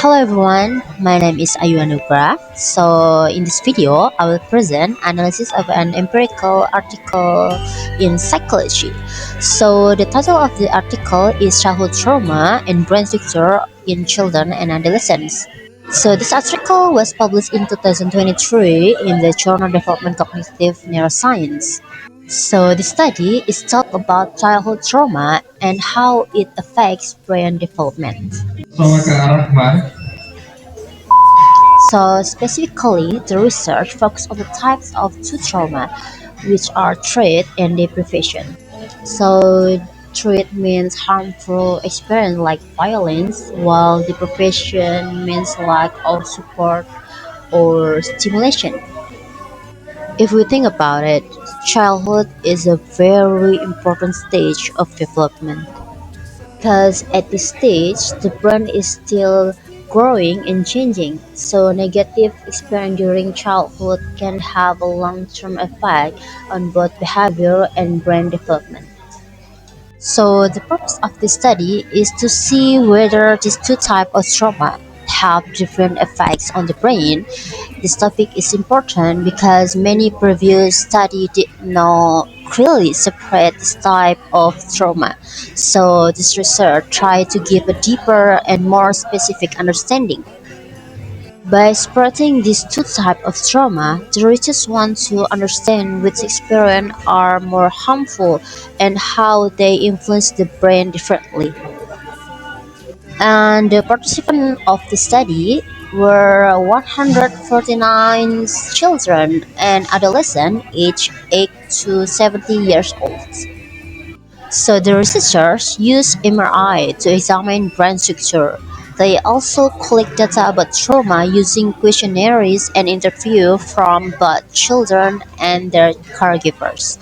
Hello everyone, my name is Ayu Anugrah. So in this video, I will present analysis of an empirical article in psychology. So the title of the article is Childhood Trauma and Brain Structure in Children and Adolescents. So this article was published in 2023 in the journal Development Cognitive Neuroscience. So the study is talk about childhood trauma and how it affects brain development. So specifically, the research focused on the types of two trauma, which are threat and deprivation. So threat means harmful experience like violence, while deprivation means lack of support or stimulation. If we think about it, childhood is a very important stage of development. Because at this stage the brain is still growing and changing, so negative experience during childhood can have a long-term effect on both behavior and brain development. So the purpose of this study is to see whether these two types of trauma have different effects on the brain. This topic is important because many previous studies did not clearly separate this type of trauma. So this research tried to give a deeper and more specific understanding. By separating these two types of trauma, the researchers want to understand which experiences are more harmful and how they influence the brain differently. And the participants of the study were 149 children and adolescents aged 8 to 70 years old. So the researchers used MRI to examine brain structure. They also collect data about trauma using questionnaires and interviews from both children and their caregivers.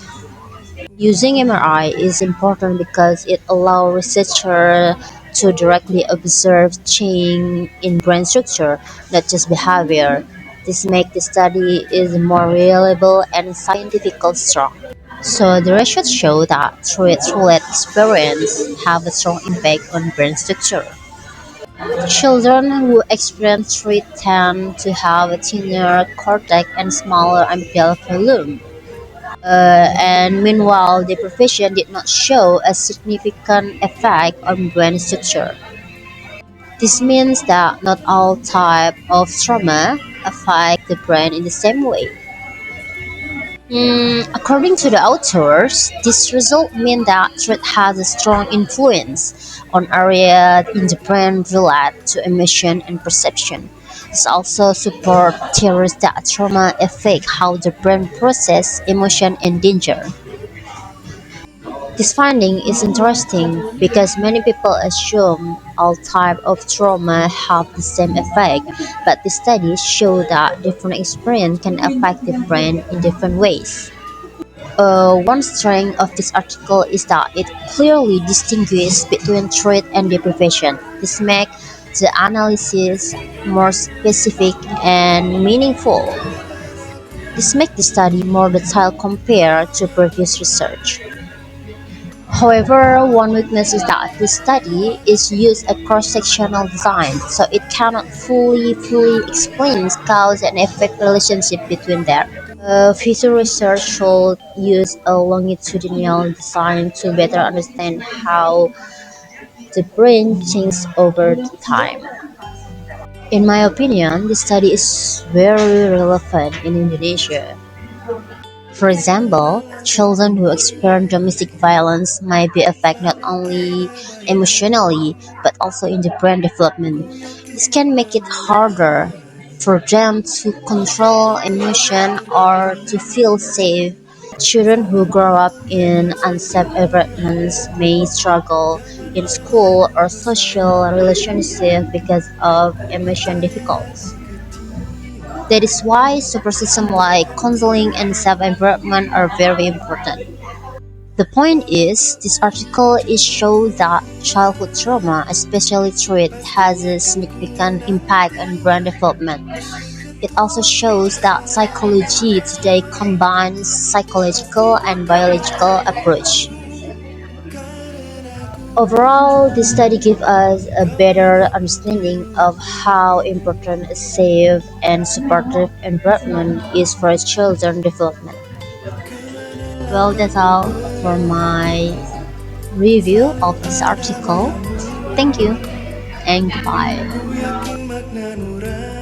Using MRI is important because it allows researchers to directly observe change in brain structure, not just behavior. This makes the study is more reliable and scientifically strong. So the research show that threat-related experience have a strong impact on brain structure. Children who experience threat tend to have a thinner cortex and smaller amygdala volume. And meanwhile, the profession did not show a significant effect on brain structure. This means that not all types of trauma affect the brain in the same way. According to the authors, this result means that threat has a strong influence on areas in the brain related to emotion and perception. This also supports theories that trauma affect how the brain processes emotion and danger. This finding is interesting because many people assume all types of trauma have the same effect, but the studies show that different experiences can affect the brain in different ways. One strength of this article is that it clearly distinguishes between threat and deprivation. This makes the analysis more specific and meaningful. This makes the study more detailed compared to previous research. However, one weakness is that this study is used a cross-sectional design, so it cannot fully explain cause and effect relationship between them. Future research should use a longitudinal design to better understand how the brain changes over time. In my opinion, this study is very relevant in Indonesia. For example, children who experience domestic violence might be affected not only emotionally but also in the brain development. This can make it harder for them to control emotion or to feel safe. Children who grow up in unsafe environments may struggle in school or social relationships because of emotion difficulties. That is why support systems like counseling and safe environment are very important. The point is, this article is shows that childhood trauma, especially threat, has a significant impact on brain development. It also shows that psychology today combines psychological and biological approach. Overall, this study gives us a better understanding of how important a safe and supportive environment is for children's development. Well, that's all for my review of this article. Thank you and goodbye. Aku yakin makna nurani